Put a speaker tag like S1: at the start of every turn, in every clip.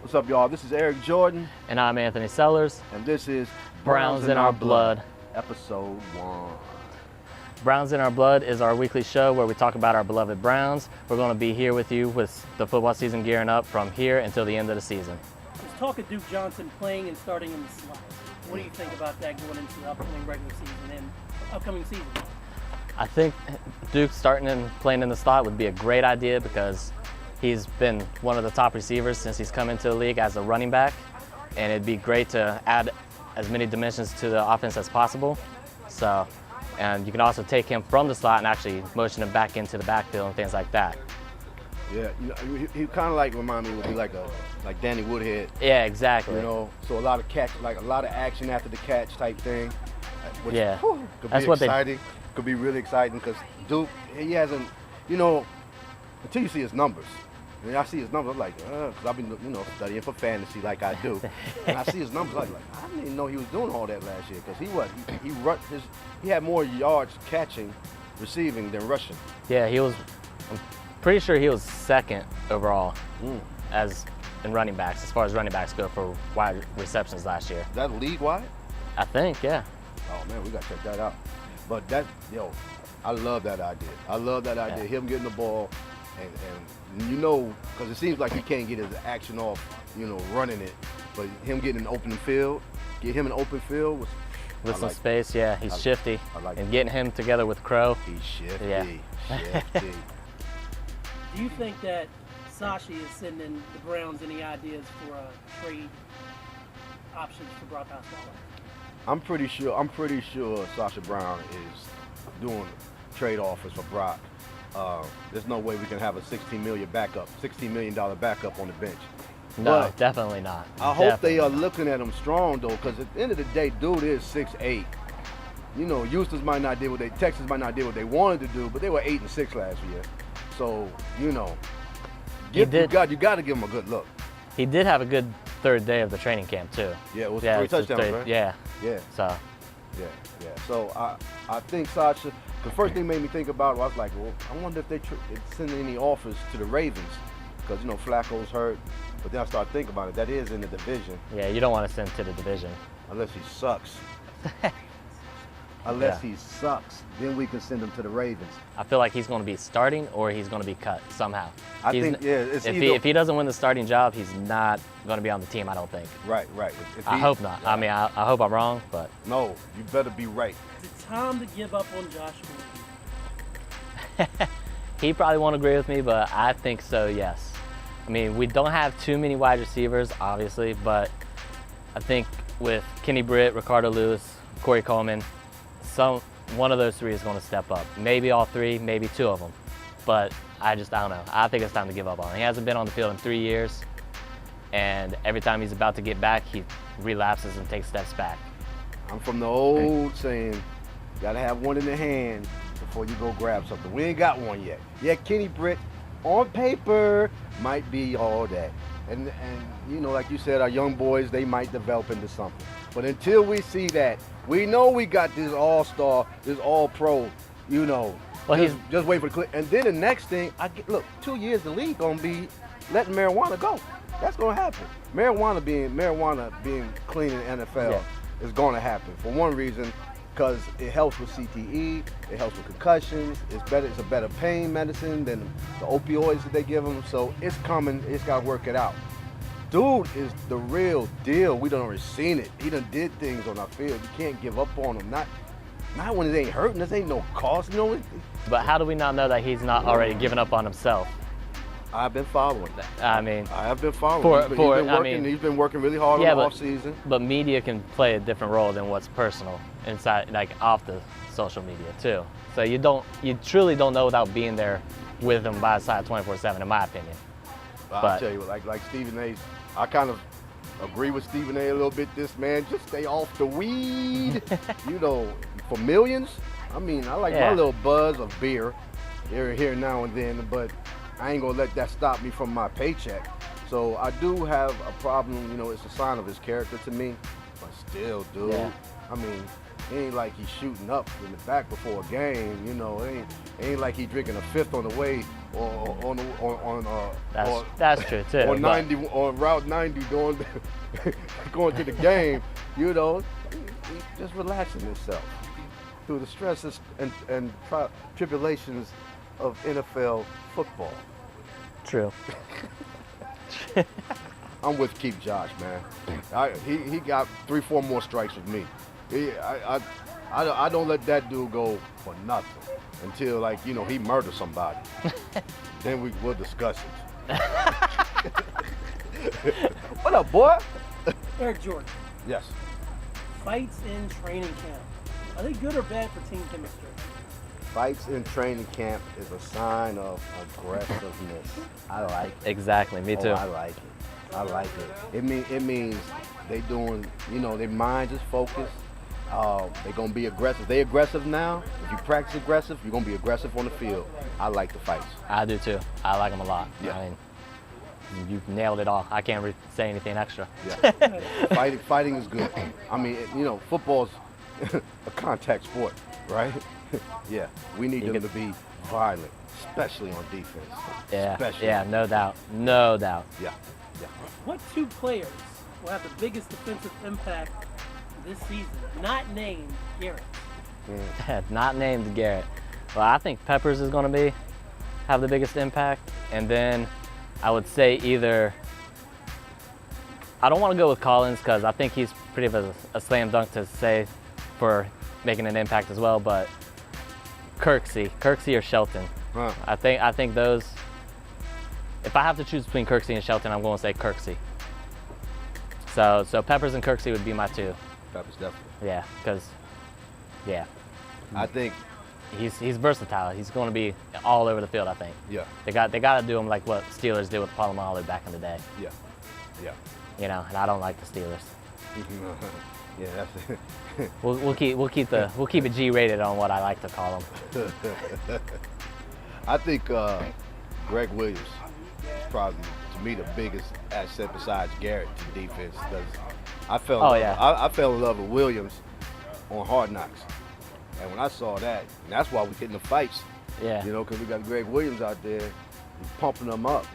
S1: What's up, y'all? This is Eric Jordan.
S2: And I'm Anthony Sellers.
S1: And this is
S2: Browns in Our Blood.
S1: Episode 1.
S2: Browns in Our Blood is our weekly show where we talk about our beloved Browns. We're going to be here with you with the football season gearing up from here until the end of the season.
S3: There's talk of Duke Johnson playing and starting in the slot. What do you think about that going into the upcoming regular season and upcoming season?
S2: I think Duke starting and playing in the slot would be a great idea because he's been one of the top receivers since he's come into the league as a running back, and it'd be great to add as many dimensions to the offense as possible. So, and you can also take him from the slot and actually motion him back into the backfield and things like that.
S1: Yeah, he kind of like remind me would be like Danny Woodhead.
S2: Yeah, exactly.
S1: You know, so a lot of catch, like a lot of action after the catch type thing. Which,
S2: yeah,
S1: could
S2: that's
S1: be
S2: what
S1: exciting. Could be really exciting because Duke, he hasn't, you know, until you see his numbers. When I see his numbers, I'm like, because I've been, studying for fantasy like I do. And I see his numbers, I'm like, I didn't even know he was doing all that last year because he had more yards catching, receiving than rushing.
S2: Yeah, I'm pretty sure he was second overall as in running backs, as far as running backs go for wide receptions last year.
S1: Is that league-wide?
S2: I think, yeah.
S1: Oh, man, we got to check that out. But I love that idea. I love that idea, him getting the ball. And because it seems like he can't get his action off, running it. But him getting an open field, with
S2: some space, yeah, he's shifty. And getting him together with Crow.
S1: He's shifty,
S3: shifty. Do you think that Sashi is sending the Browns any ideas for trade options for Brock Osweilier?
S1: I'm pretty sure Sasha Brown is doing trade offers for Brock. There's no way we can have a $16 million backup on the bench.
S2: No,
S1: but
S2: definitely not.
S1: I hope they are looking at him strong though, because at the end of the day, dude is 6'8". Texas might not do what they wanted to do, but they were 8-6 last year. So you got to give him a good look.
S2: He did have a good third day of the training camp too.
S1: Yeah, it was 3 touchdowns, right?
S2: Yeah. So.
S1: Yeah. So I think Sasha. The first thing made me think about it, I was like, well, I wonder if they send any offers to the Ravens because, Flacco's hurt. But then I started thinking about it. That is in the division.
S2: Yeah, you don't want to send to the division.
S1: Unless he sucks. He sucks, then we can send him to the Ravens.
S2: I feel like he's going to be starting or he's going to be cut somehow.
S1: If
S2: he doesn't win the starting job, he's not going to be on the team, I don't think.
S1: Right.
S2: I hope not. I mean, I hope I'm wrong, but.
S1: No, you better be right.
S3: Is it time to give up on Josh Gordon?
S2: He probably won't agree with me, but I think so, yes. I mean, we don't have too many wide receivers, obviously, but I think with Kenny Britt, Ricardo Lewis, Corey Coleman, one of those three is going to step up. Maybe all three, maybe two of them. But I don't know. I think it's time to give up on him. He hasn't been on the field in 3 years, and every time he's about to get back, he relapses and takes steps back.
S1: I'm from the old saying, you got to have one in the hand before you go grab something. We ain't got one yet. Yeah, Kenny Britt, on paper, might be all that. And like you said, our young boys, they might develop into something. But until we see that, we know we got this all-star, this all-pro, Well, just wait for the click. And then the next thing, 2 years the league gonna be letting marijuana go. That's gonna happen. Marijuana being clean in the NFL is gonna happen for one reason, because it helps with CTE, it helps with concussions. It's a better pain medicine than the opioids that they give them. So it's coming. It's gotta work it out. Dude is the real deal. We done already seen it. He done did things on our field. You can't give up on him. Not when it ain't hurting. This ain't no cost.
S2: But how do we not know that he's not already giving up on himself?
S1: I've been following that.
S2: I mean,
S1: I have been following. He's been working really hard on the off season.
S2: But media can play a different role than what's personal inside, like off the social media too. So you truly don't know without being there with him by his side 24/7, in my opinion.
S1: I'll tell you, like Stephen A. I kind of agree with Stephen A. a little bit. This man, just stay off the weed. For millions. I mean, I like my little buzz of beer here now and then, but I ain't gonna let that stop me from my paycheck. So I do have a problem. It's a sign of his character to me. But still, dude. Yeah. I mean, It ain't like he's shooting up in the back before a game. You know, it ain't like he's drinking a fifth on the way or
S2: That's true too.
S1: on 90 on Route 90 going to the game. You know, he's just relaxing himself through the stresses and tribulations of NFL football.
S2: True.
S1: I'm with Keep Josh, man. He got 3-4 more strikes with me. I don't let that dude go for nothing until, like, you know, he murders somebody. Then we'll discuss it. What up, boy?
S3: Eric Jordan,
S1: Yes.
S3: fights in training camp. Are they good or bad for team chemistry?
S1: Fights in training camp is a sign of aggressiveness. I like it.
S2: Exactly. Me too.
S1: Oh, I like it. I like it. It means they doing, you know, their minds is focused. They're gonna be aggressive. They aggressive now. If you practice aggressive, you're gonna be aggressive on the field. I like the fights.
S2: I do too. I like them a lot.
S1: Yeah.
S2: I mean, you nailed it all. I can't say anything extra.
S1: Yeah. Fighting is good. I mean, you know, football's a contact sport, right? Yeah. We need them to be violent, especially on defense.
S2: Yeah.
S1: Especially.
S2: Yeah. No doubt. No doubt.
S1: Yeah. Yeah.
S3: What two players will have the biggest defensive impact this season? Not named Garrett.
S2: Not named Garrett. Well, I think Peppers is going to have the biggest impact, and then I would say either. I don't want to go with Collins because I think he's pretty of a slam dunk to say for making an impact as well, but Kirksey or Shelton.
S1: Huh.
S2: I think those. If I have to choose between Kirksey and Shelton, I'm going to say Kirksey. So Peppers and Kirksey would be my two.
S1: Peppers definitely.
S2: Yeah, because
S1: I think.
S2: he's versatile. He's going to be all over the field. I think.
S1: Yeah.
S2: They got to do him like what Steelers did with Palomalu back in the day.
S1: Yeah. Yeah.
S2: You know, and I don't like the Steelers.
S1: Yeah, that's it.
S2: We'll keep it G-rated on what I like to call them.
S1: I think Greg Williams is probably, to me, the biggest asset besides Garrett to defense. Because I fell in love with Williams on Hard Knocks, and when I saw that, and that's why we're getting the fights.
S2: Yeah.
S1: You know, because we got Greg Williams out there, he's pumping them up.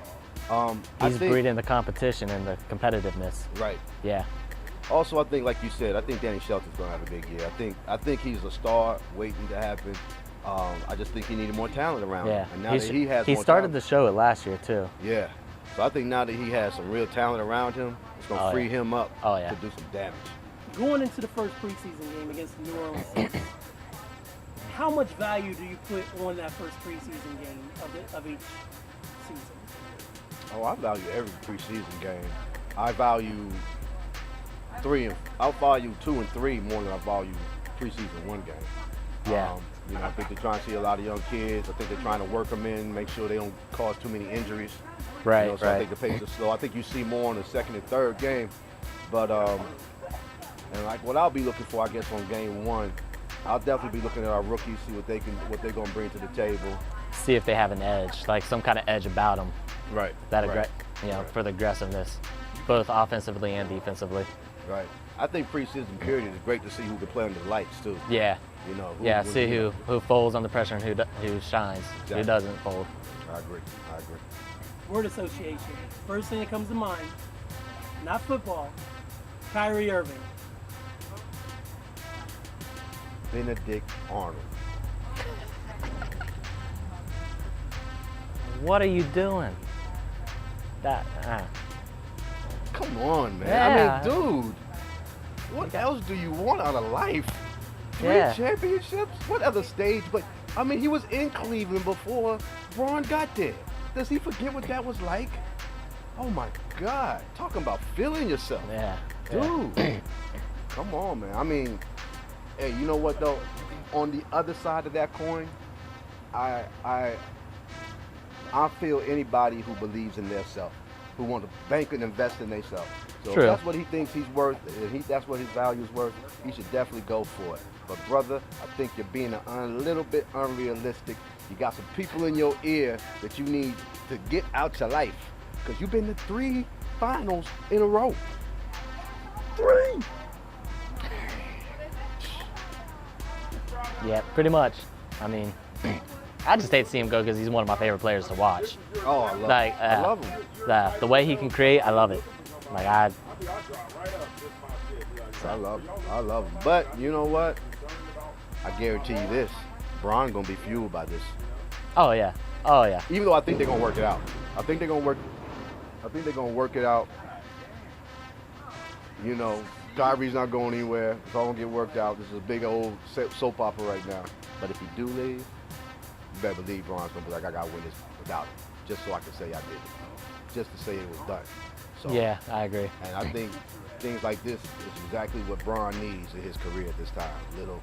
S2: He's breeding the competition and the competitiveness.
S1: Right.
S2: Yeah.
S1: Also, I think, like you said, I think Danny Shelton's gonna have a big year. I think he's a star waiting to happen. I just think he needed more talent around
S2: Yeah.
S1: him. And now that he has
S2: he
S1: more
S2: started
S1: talent,
S2: to show it last year too.
S1: Yeah. So I think now that he has some real talent around him, it's gonna free him up to do some damage.
S3: Going into the first preseason game against the New Orleans Saints, how much value do you put on that first preseason game of each season?
S1: Oh, I value every preseason game. I value 2 and 3 more than I value preseason 1 game.
S2: Yeah.
S1: You know, I think they're trying to see a lot of young kids. I think they're trying to work them in, make sure they don't cause too many injuries.
S2: Right,
S1: You know, so I think the pace is slow. I think you see more on the second and third game. But, and like what I'll be looking for, I guess, on game 1, I'll definitely be looking at our rookies, see what they're going to bring to the table.
S2: See if they have an edge, like some kind of edge about them.
S1: Right.
S2: For the aggressiveness, both offensively and defensively.
S1: Right. I think preseason period is great to see who can play under the lights too.
S2: Yeah.
S1: You know.
S2: See who folds under pressure and who shines,
S1: Exactly.
S2: who doesn't fold.
S1: I agree.
S3: Word association. First thing that comes to mind, not football, Kyrie Irving.
S1: Benedict Arnold.
S2: What are you doing?
S1: Come on, man.
S2: Yeah.
S1: I mean, dude, what else do you want out of life? 3
S2: Yeah.
S1: championships? What other stage? But, I mean, he was in Cleveland before Braun got there. Does he forget what that was like? Oh, my God. Talking about feeling yourself.
S2: Yeah.
S1: Dude, come on, man. I mean, hey, you know what, though? On the other side of that coin, I feel anybody who believes in themselves, who want to bank and invest in themselves. So
S2: True.
S1: if that's what he thinks he's worth, if that's what his value is worth, he should definitely go for it. But brother, I think you're being a little bit unrealistic. You got some people in your ear that you need to get out your life, because you've been to 3 finals in a row. 3.
S2: Yeah, pretty much. I mean, I just hate to see him go because he's one of my favorite players to watch.
S1: Oh, I love
S2: Like,
S1: him. I love him.
S2: The way he can create, I love it. Like
S1: I love him. I love him. But you know what? I guarantee you this. Bron gonna be fueled by this.
S2: Oh yeah. Oh yeah.
S1: Even though I think they're gonna work it out. I think they're gonna work it out. You know, Kyrie's not going anywhere. It's all gonna get worked out. This is a big old soap opera right now. But if he do leave, you better believe Bron's gonna be like, I gotta win this without him, just so I can say I did it, just to say it was done. So,
S2: Yeah, I agree.
S1: and I think things like this is exactly what Bron needs in his career at this time. Little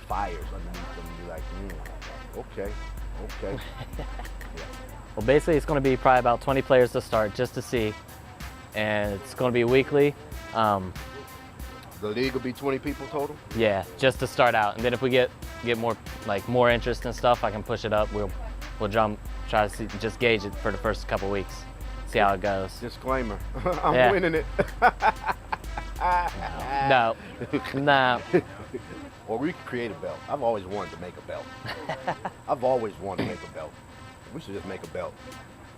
S1: fires underneath him. And be like, okay.
S2: Well, basically, it's going to be probably about 20 players to start, just to see, and it's going to be weekly.
S1: The league will be 20 people total.
S2: Yeah, just to start out, and then if we get more interest and stuff, I can push it up. We'll try to see, just gauge it for the first couple weeks, see how it goes.
S1: Disclaimer: I'm
S2: Yeah.
S1: winning it.
S2: No.
S1: Or we could create a belt. I've always wanted to make a belt. I've always wanted to make a belt. We should just make a belt,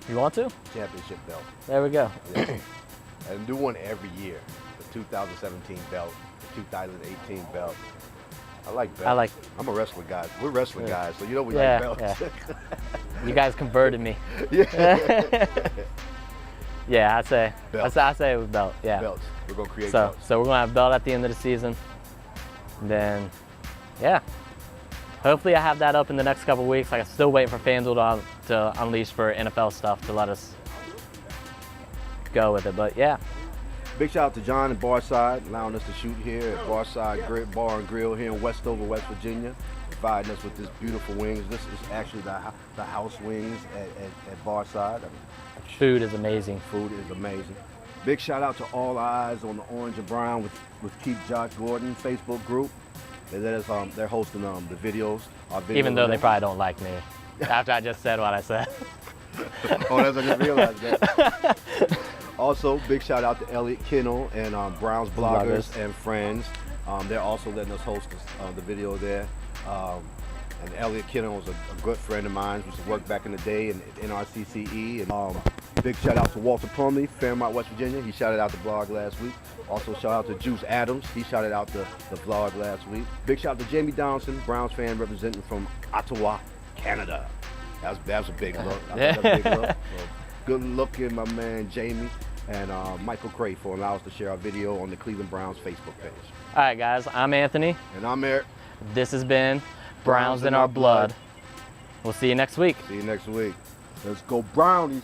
S2: You want to?
S1: championship belt,
S2: There we go.
S1: and do one every year. The 2017 belt, the 2018 belt. I like belts. I'm a wrestling guy. We're wrestling guys, so you know we like belts.
S2: Yeah. You guys converted me.
S1: Yeah.
S2: Yeah, I say
S1: Belts.
S2: I say it was belt. Yeah.
S1: Belts. We're gonna create
S2: So
S1: belts.
S2: we're gonna have belt at the end of the season. Then, yeah. Hopefully I have that up in the next couple weeks. I'm still waiting for Fanduel to unleash for NFL stuff to let us go with it. But yeah,
S1: Big shout out to John and Barside, allowing us to shoot here at Barside Bar and Grill here in Westover, West Virginia, providing us with this beautiful wings. This is actually the house wings at Barside. I mean,
S2: food is amazing.
S1: food is amazing. Big shout out to all eyes on the Orange and Brown with Keep Josh Gordon Facebook group. They're hosting the videos. Our videos
S2: Even though they
S1: there.
S2: probably don't like me after I just said what I said.
S1: Oh, that's I just realized that. Also, big shout out to Elliot Kennel and Brown's Bloggers and Friends. They're also letting us host the video there. And Elliot Kennel was a good friend of mine. We used to work back in the day in NRCCE. And big shout out to Walter Plumley, Fairmont, West Virginia. He shouted out the blog last week. Also shout out to Juice Adams. He shouted out the vlog last week. Big shout out to Jamie Downson, Browns fan representing from Ottawa, Canada. That was a big look. That was a big look. So, good looking, my man Jamie. And Michael Cray for allowing us to share our video on the Cleveland Browns Facebook page.
S2: All right, guys, I'm Anthony.
S1: And I'm Eric.
S2: This has been Browns in Our Blood. We'll see you next week.
S1: See you next week. Let's go Brownies.